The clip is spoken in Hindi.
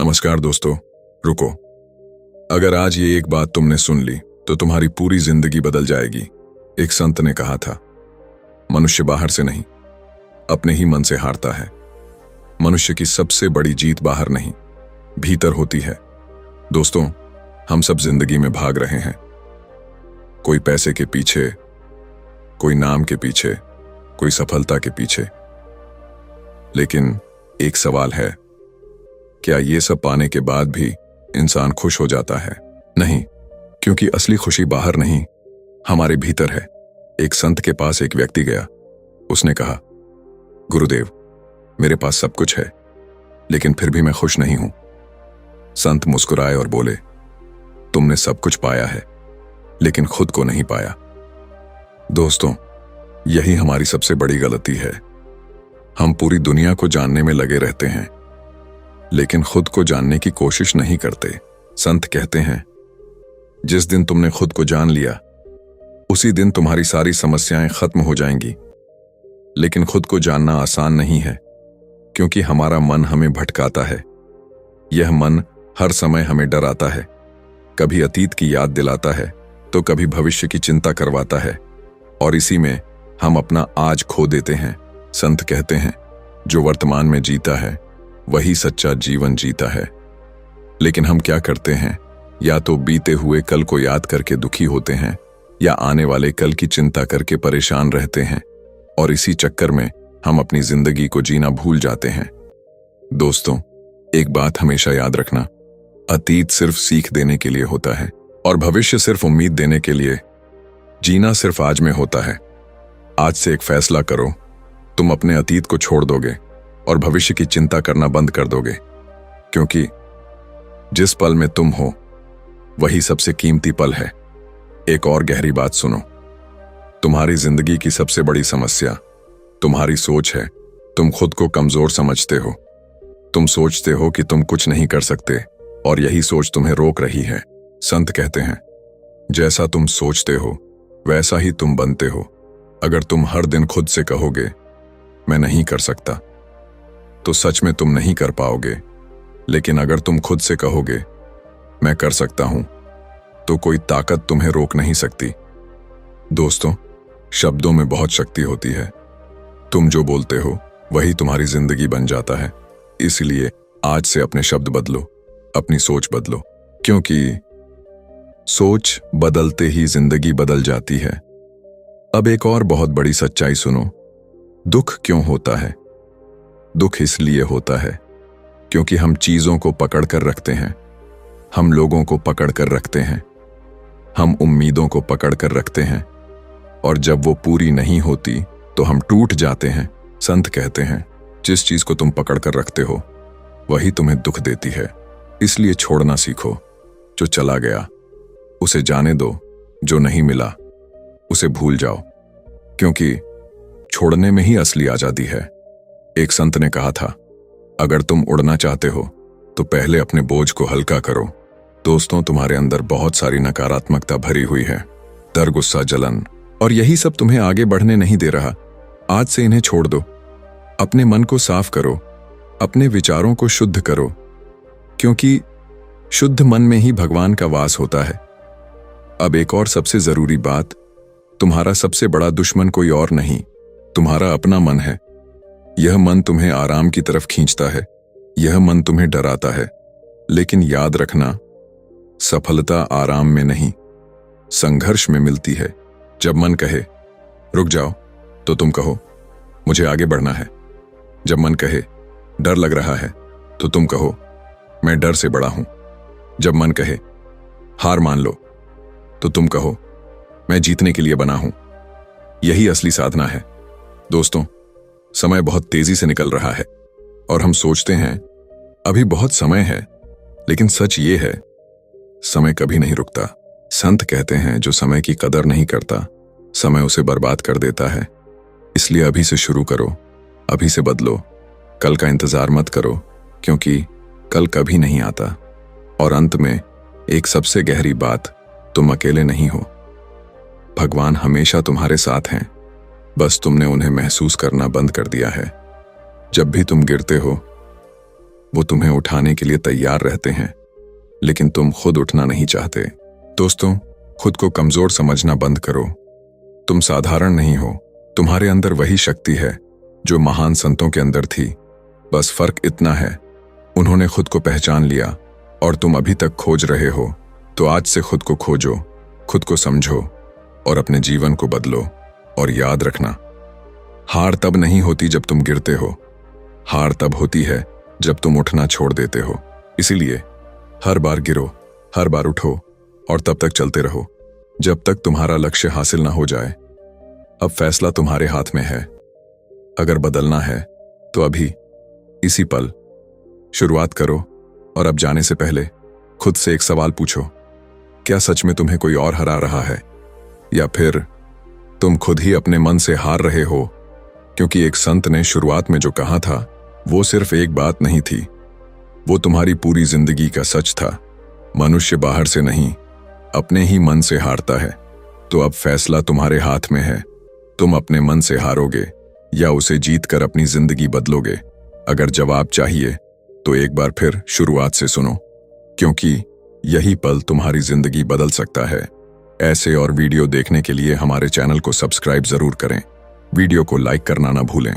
नमस्कार दोस्तों। रुको, अगर आज ये एक बात तुमने सुन ली तो तुम्हारी पूरी जिंदगी बदल जाएगी। एक संत ने कहा था, मनुष्य बाहर से नहीं, अपने ही मन से हारता है। मनुष्य की सबसे बड़ी जीत बाहर नहीं, भीतर होती है। दोस्तों, हम सब जिंदगी में भाग रहे हैं, कोई पैसे के पीछे, कोई नाम के पीछे, कोई सफलता के पीछे। लेकिन एक सवाल है, क्या ये सब पाने के बाद भी इंसान खुश हो जाता है? नहीं, क्योंकि असली खुशी बाहर नहीं, हमारे भीतर है। एक संत के पास एक व्यक्ति गया। उसने कहा, गुरुदेव, मेरे पास सब कुछ है, लेकिन फिर भी मैं खुश नहीं हूं। संत मुस्कुराए और बोले, तुमने सब कुछ पाया है, लेकिन खुद को नहीं पाया। दोस्तों, यही हमारी सबसे बड़ी गलती है। हम पूरी दुनिया को जानने में लगे रहते हैं, लेकिन खुद को जानने की कोशिश नहीं करते। संत कहते हैं, जिस दिन तुमने खुद को जान लिया, उसी दिन तुम्हारी सारी समस्याएं खत्म हो जाएंगी। लेकिन खुद को जानना आसान नहीं है, क्योंकि हमारा मन हमें भटकाता है। यह मन हर समय हमें डराता है, कभी अतीत की याद दिलाता है तो कभी भविष्य की चिंता करवाता है, और इसी में हम अपना आज खो देते हैं। संत कहते हैं, जो वर्तमान में जीता है वही सच्चा जीवन जीता है। लेकिन हम क्या करते हैं, या तो बीते हुए कल को याद करके दुखी होते हैं, या आने वाले कल की चिंता करके परेशान रहते हैं, और इसी चक्कर में हम अपनी जिंदगी को जीना भूल जाते हैं। दोस्तों, एक बात हमेशा याद रखना, अतीत सिर्फ सीख देने के लिए होता है, और भविष्य सिर्फ उम्मीद देने के लिए। जीना सिर्फ आज में होता है। आज से एक फैसला करो, तुम अपने अतीत को छोड़ दोगे और भविष्य की चिंता करना बंद कर दोगे, क्योंकि जिस पल में तुम हो वही सबसे कीमती पल है। एक और गहरी बात सुनो, तुम्हारी जिंदगी की सबसे बड़ी समस्या तुम्हारी सोच है। तुम खुद को कमजोर समझते हो, तुम सोचते हो कि तुम कुछ नहीं कर सकते, और यही सोच तुम्हें रोक रही है। संत कहते हैं, जैसा तुम सोचते हो वैसा ही तुम बनते हो। अगर तुम हर दिन खुद से कहोगे, मैं नहीं कर सकता, तो सच में तुम नहीं कर पाओगे। लेकिन अगर तुम खुद से कहोगे, मैं कर सकता हूं, तो कोई ताकत तुम्हें रोक नहीं सकती। दोस्तों, शब्दों में बहुत शक्ति होती है। तुम जो बोलते हो वही तुम्हारी जिंदगी बन जाता है। इसलिए आज से अपने शब्द बदलो, अपनी सोच बदलो, क्योंकि सोच बदलते ही जिंदगी बदल जाती है। अब एक और बहुत बड़ी सच्चाई सुनो, दुख क्यों होता है? दुख इसलिए होता है क्योंकि हम चीजों को पकड़ कर रखते हैं, हम लोगों को पकड़ कर रखते हैं, हम उम्मीदों को पकड़ कर रखते हैं, और जब वो पूरी नहीं होती तो हम टूट जाते हैं। संत कहते हैं, जिस चीज को तुम पकड़ कर रखते हो वही तुम्हें दुख देती है। इसलिए छोड़ना सीखो। जो चला गया उसे जाने दो, जो नहीं मिला उसे भूल जाओ, क्योंकि छोड़ने में ही असली आजादी है। एक संत ने कहा था, अगर तुम उड़ना चाहते हो तो पहले अपने बोझ को हल्का करो। दोस्तों, तुम्हारे अंदर बहुत सारी नकारात्मकता भरी हुई है, डर, गुस्सा, जलन, और यही सब तुम्हें आगे बढ़ने नहीं दे रहा। आज से इन्हें छोड़ दो, अपने मन को साफ करो, अपने विचारों को शुद्ध करो, क्योंकि शुद्ध मन में ही भगवान का वास होता है। अब एक और सबसे जरूरी बात, तुम्हारा सबसे बड़ा दुश्मन कोई और नहीं, तुम्हारा अपना मन है। यह मन तुम्हें आराम की तरफ खींचता है, यह मन तुम्हें डराता है। लेकिन याद रखना, सफलता आराम में नहीं, संघर्ष में मिलती है। जब मन कहे रुक जाओ, तो तुम कहो मुझे आगे बढ़ना है। जब मन कहे डर लग रहा है, तो तुम कहो मैं डर से बड़ा हूं। जब मन कहे हार मान लो, तो तुम कहो मैं जीतने के लिए बना हूं। यही असली साधना है। दोस्तों, समय बहुत तेजी से निकल रहा है, और हम सोचते हैं अभी बहुत समय है, लेकिन सच ये है, समय कभी नहीं रुकता। संत कहते हैं, जो समय की कदर नहीं करता, समय उसे बर्बाद कर देता है। इसलिए अभी से शुरू करो, अभी से बदलो। कल का इंतजार मत करो, क्योंकि कल कभी नहीं आता। और अंत में एक सबसे गहरी बात, तुम अकेले नहीं हो। भगवान हमेशा तुम्हारे साथ हैं, बस तुमने उन्हें महसूस करना बंद कर दिया है। जब भी तुम गिरते हो, वो तुम्हें उठाने के लिए तैयार रहते हैं, लेकिन तुम खुद उठना नहीं चाहते। दोस्तों, खुद को कमजोर समझना बंद करो। तुम साधारण नहीं हो। तुम्हारे अंदर वही शक्ति है जो महान संतों के अंदर थी। बस फर्क इतना है, उन्होंने खुद को पहचान लिया और तुम अभी तक खोज रहे हो। तो आज से खुद को खोजो, खुद को समझो और अपने जीवन को बदलो। और याद रखना, हार तब नहीं होती जब तुम गिरते हो, हार तब होती है जब तुम उठना छोड़ देते हो। इसीलिए हर बार गिरो, हर बार उठो और तब तक चलते रहो जब तक तुम्हारा लक्ष्य हासिल ना हो जाए। अब फैसला तुम्हारे हाथ में है। अगर बदलना है तो अभी, इसी पल शुरुआत करो। और अब जाने से पहले खुद से एक सवाल पूछो, क्या सच में तुम्हें कोई और हरा रहा है, या फिर तुम खुद ही अपने मन से हार रहे हो? क्योंकि एक संत ने शुरुआत में जो कहा था वो सिर्फ एक बात नहीं थी, वो तुम्हारी पूरी जिंदगी का सच था। मनुष्य बाहर से नहीं, अपने ही मन से हारता है। तो अब फैसला तुम्हारे हाथ में है, तुम अपने मन से हारोगे या उसे जीतकर अपनी जिंदगी बदलोगे। अगर जवाब चाहिए तो एक बार फिर शुरुआत से सुनो, क्योंकि यही पल तुम्हारी जिंदगी बदल सकता है। ऐसे और वीडियो देखने के लिए हमारे चैनल को सब्सक्राइब जरूर करें। वीडियो को लाइक करना ना भूलें।